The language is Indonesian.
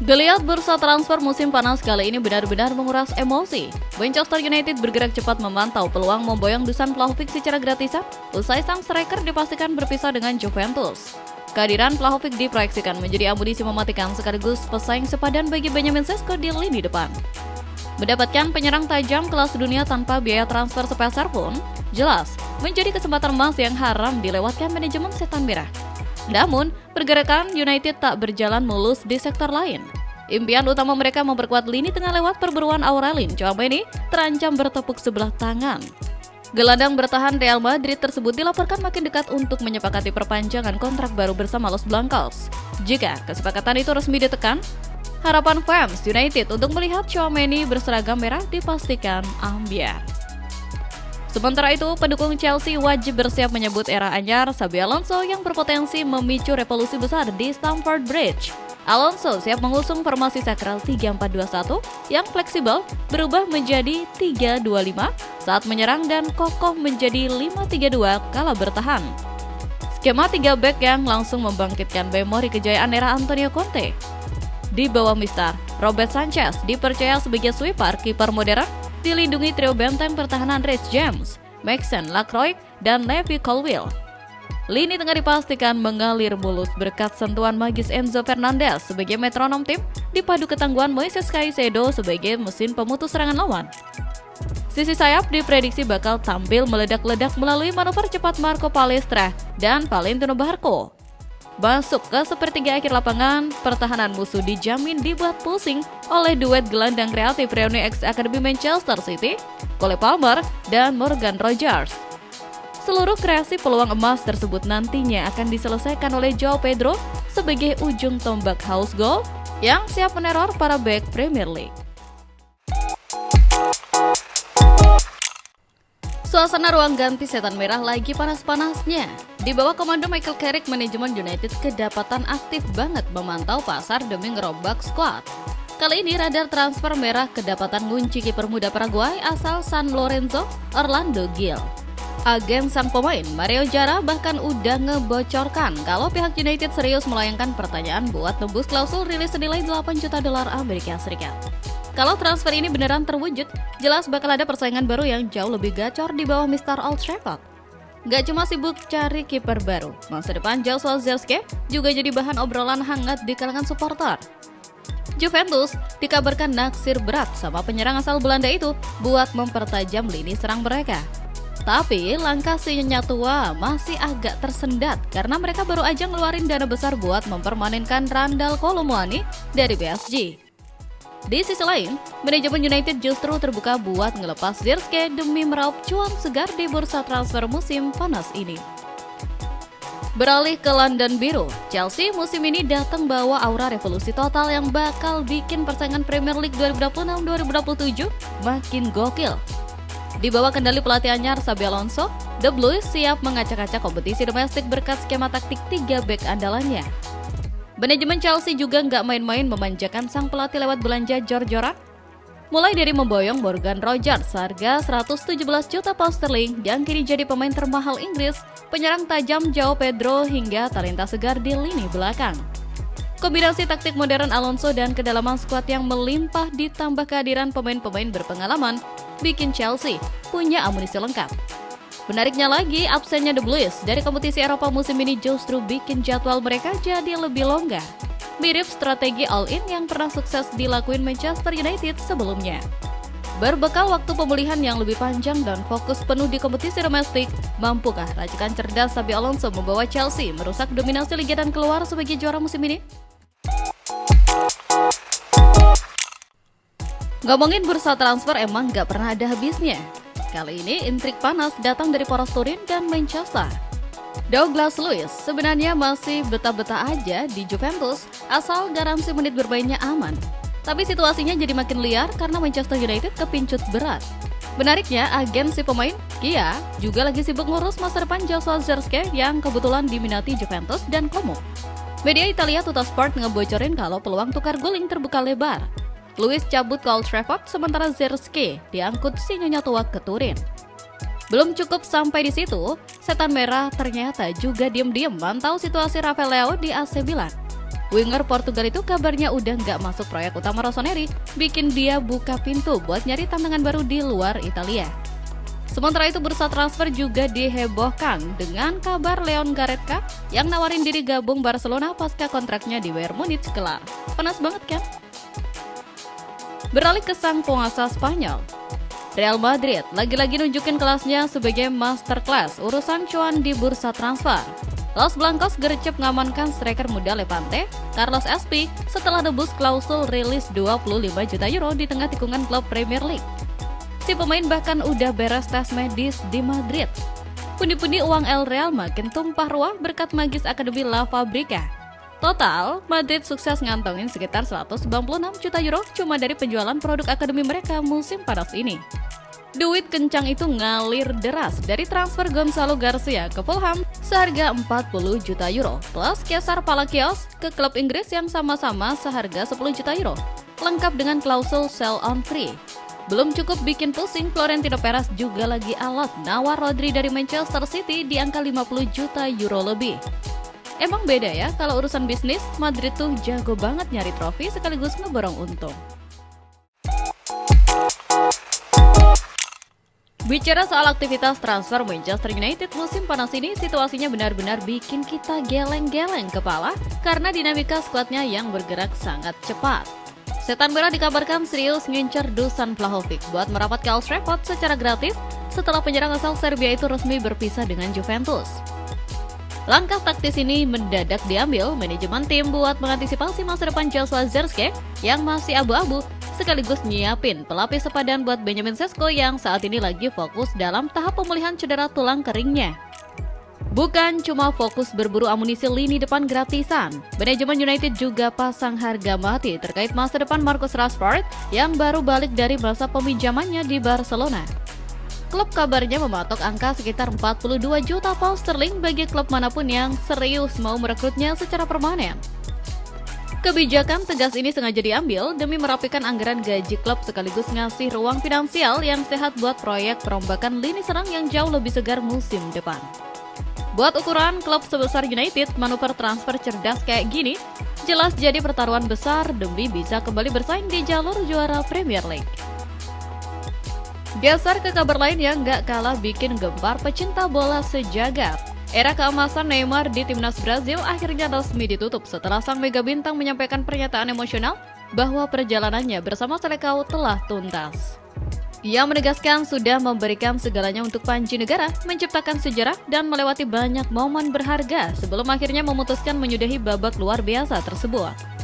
Geliat bursa transfer musim panas kali ini benar-benar menguras emosi. Manchester United bergerak cepat memantau peluang memboyong Dusan Vlahovic secara gratisan, usai sang striker dipastikan berpisah dengan Juventus. Kehadiran Vlahovic diproyeksikan menjadi amunisi mematikan sekaligus pesaing sepadan bagi Benjamin Sesko di lini depan. Mendapatkan penyerang tajam kelas dunia tanpa biaya transfer sepeser pun, jelas menjadi kesempatan emas yang haram dilewatkan manajemen Setan Merah. Namun, pergerakan United tak berjalan mulus di sektor lain. Impian utama mereka memperkuat lini tengah lewat perburuan Aurelien Tchouameni terancam bertepuk sebelah tangan. Gelandang bertahan Real Madrid tersebut dilaporkan makin dekat untuk menyepakati perpanjangan kontrak baru bersama Los Blancos. Jika kesepakatan itu resmi ditekan, harapan fans United untuk melihat Tchouameni berseragam merah dipastikan ambiar. Sementara itu, pendukung Chelsea wajib bersiap menyebut era anyar Xabi Alonso yang berpotensi memicu revolusi besar di Stamford Bridge. Alonso siap mengusung formasi sakral 3-4-2-1 yang fleksibel berubah menjadi 3-2-5 saat menyerang dan kokoh menjadi 5-3-2 kala bertahan. Skema 3 back yang langsung membangkitkan memori kejayaan era Antonio Conte. Di bawah Mister Robert Sanchez dipercaya sebagai sweeper kiper modern, dilindungi trio benteng pertahanan Reece James, Mason Lacroix, dan Levi Colwill. Lini tengah dipastikan mengalir mulus berkat sentuhan magis Enzo Fernandez sebagai metronom tim, dipadu ketangguhan Moises Caicedo sebagai mesin pemutus serangan lawan. Sisi sayap diprediksi bakal tampil meledak-ledak melalui manuver cepat Marco Palestra dan Valentino Barco. Masuk ke sepertiga akhir lapangan, pertahanan musuh dijamin dibuat pusing oleh duet gelandang kreatif reuni ex-akademi Manchester City, Cole Palmer, dan Morgan Rogers. Seluruh kreasi peluang emas tersebut nantinya akan diselesaikan oleh Joao Pedro sebagai ujung tombak house goal yang siap meneror para bek Premier League. Suasana ruang ganti Setan Merah lagi panas-panasnya. Di bawah komando Michael Carrick, manajemen United kedapatan aktif banget memantau pasar demi ngerombak skuad. Kali ini radar transfer merah kedapatan ngunci kiper muda Paraguay asal San Lorenzo, Orlando Gil. Agen sang pemain, Mario Jara, bahkan udah ngebocorkan kalau pihak United serius melayangkan pertanyaan buat tembus klausul rilis senilai $8 juta Amerika Serikat. Kalau transfer ini beneran terwujud, jelas bakal ada persaingan baru yang jauh lebih gacor di bawah Mr. Old Trafford. Gak cuma sibuk cari kiper baru, masa depan Joshua Zirkzee juga jadi bahan obrolan hangat di kalangan supporter. Juventus dikabarkan naksir berat sama penyerang asal Belanda itu buat mempertajam lini serang mereka. Tapi langkah si nyatua masih agak tersendat karena mereka baru aja ngeluarin dana besar buat mempermanenkan Randal Kolo Muani dari PSG. Di sisi lain, manajemen United justru terbuka buat ngelepas Zirkzee demi meraup cuan segar di bursa transfer musim panas ini. Beralih ke London Biru, Chelsea musim ini datang bawa aura revolusi total yang bakal bikin persaingan Premier League 2026-2027 makin gokil. Di bawah kendali pelatih anyar Xabi Alonso, The Blues siap mengacak-acak kompetisi domestik berkat skema taktik 3 back andalannya. Manajemen Chelsea juga nggak main-main memanjakan sang pelatih lewat belanja jor-joran. Mulai dari memboyong Morgan Rogers harga 117 juta pound sterling yang kini jadi pemain termahal Inggris, penyerang tajam Joao Pedro hingga talenta segar di lini belakang. Kombinasi taktik modern Alonso dan kedalaman skuad yang melimpah ditambah kehadiran pemain-pemain berpengalaman bikin Chelsea punya amunisi lengkap. Menariknya lagi, absennya The Blues dari kompetisi Eropa musim ini justru bikin jadwal mereka jadi lebih longgar. Mirip strategi all-in yang pernah sukses dilakuin Manchester United sebelumnya. Berbekal waktu pemulihan yang lebih panjang dan fokus penuh di kompetisi domestik, mampukah racikan cerdas Xabi Alonso membawa Chelsea merusak dominasi liga dan keluar sebagai juara musim ini? Ngomongin bursa transfer emang gak pernah ada habisnya. Kali ini intrik panas datang dari poros Turin dan Manchester. Douglas Luiz sebenarnya masih betah-betah aja di Juventus asal garansi menit bermainnya aman. Tapi situasinya jadi makin liar karena Manchester United kepincut berat. Menariknya, agen si pemain, Kia, juga lagi sibuk ngurus masa depan Joshua Zirkzee yang kebetulan diminati Juventus dan Como. Media Italia Tuttosport ngebocorin kalau peluang tukar guling terbuka lebar. Luiz cabut ke Old Trafford sementara Zirkzee diangkut si nyonya tua ke Turin. Belum cukup sampai di situ, Setan Merah ternyata juga diam-diam mantau situasi Rafael Leao di AC Milan. Winger Portugal itu kabarnya udah nggak masuk proyek utama Rossoneri, bikin dia buka pintu buat nyari tantangan baru di luar Italia. Sementara itu bursa transfer juga dihebohkan dengan kabar Leon Goretzka yang nawarin diri gabung Barcelona pasca kontraknya di Bayern Munich kelar. Panas banget kan? Beralih ke sang penguasa Spanyol, Real Madrid lagi-lagi nunjukin kelasnya sebagai masterclass urusan cuan di bursa transfer. Los Blancos gercep ngamankan striker muda Levante, Carlos SP, setelah nebus klausul rilis 25 juta euro di tengah tikungan klub Premier League. Si pemain bahkan udah beres tes medis di Madrid. Pundi-pundi uang El Real makin tumpah ruah berkat magis Akademi La Fabrica. Total, Madrid sukses ngantongin sekitar 196 juta euro cuma dari penjualan produk akademi mereka musim panas ini. Duit kencang itu ngalir deras dari transfer Gonzalo Garcia ke Fulham seharga 40 juta euro plus Cesar Palacios ke klub Inggris yang sama-sama seharga 10 juta euro, lengkap dengan klausul sell on free. Belum cukup bikin pusing, Florentino Perez juga lagi alot nawar Rodri dari Manchester City di angka 50 juta euro lebih. Emang beda ya, kalau urusan bisnis, Madrid tuh jago banget nyari trofi sekaligus ngeborong untung. Bicara soal aktivitas transfer Manchester United musim panas ini, situasinya benar-benar bikin kita geleng-geleng kepala karena dinamika skuadnya yang bergerak sangat cepat. Setan Merah dikabarkan serius ngincer Dusan Vlahovic buat merapat ke Old Trafford secara gratis setelah penyerang asal Serbia itu resmi berpisah dengan Juventus. Langkah taktis ini mendadak diambil manajemen tim buat mengantisipasi masa depan Joshua Zirkzee yang masih abu-abu, sekaligus nyiapin pelapis sepadan buat Benjamin Sesko yang saat ini lagi fokus dalam tahap pemulihan cedera tulang keringnya. Bukan cuma fokus berburu amunisi lini depan gratisan, manajemen United juga pasang harga mati terkait masa depan Marcus Rashford yang baru balik dari masa peminjamannya di Barcelona. Klub kabarnya mematok angka sekitar 42 juta pound sterling bagi klub manapun yang serius mau merekrutnya secara permanen. Kebijakan tegas ini sengaja diambil demi merapikan anggaran gaji klub sekaligus ngasih ruang finansial yang sehat buat proyek perombakan lini serang yang jauh lebih segar musim depan. Buat ukuran klub sebesar United, manuver transfer cerdas kayak gini jelas jadi pertaruhan besar demi bisa kembali bersaing di jalur juara Premier League. Geser ke kabar lain yang gak kalah bikin gempar pecinta bola sejagat. Era keemasan Neymar di timnas Brazil akhirnya resmi ditutup setelah sang mega bintang menyampaikan pernyataan emosional bahwa perjalanannya bersama Selecao telah tuntas. Ia menegaskan sudah memberikan segalanya untuk Panji Negara, menciptakan sejarah dan melewati banyak momen berharga sebelum akhirnya memutuskan menyudahi babak luar biasa tersebut.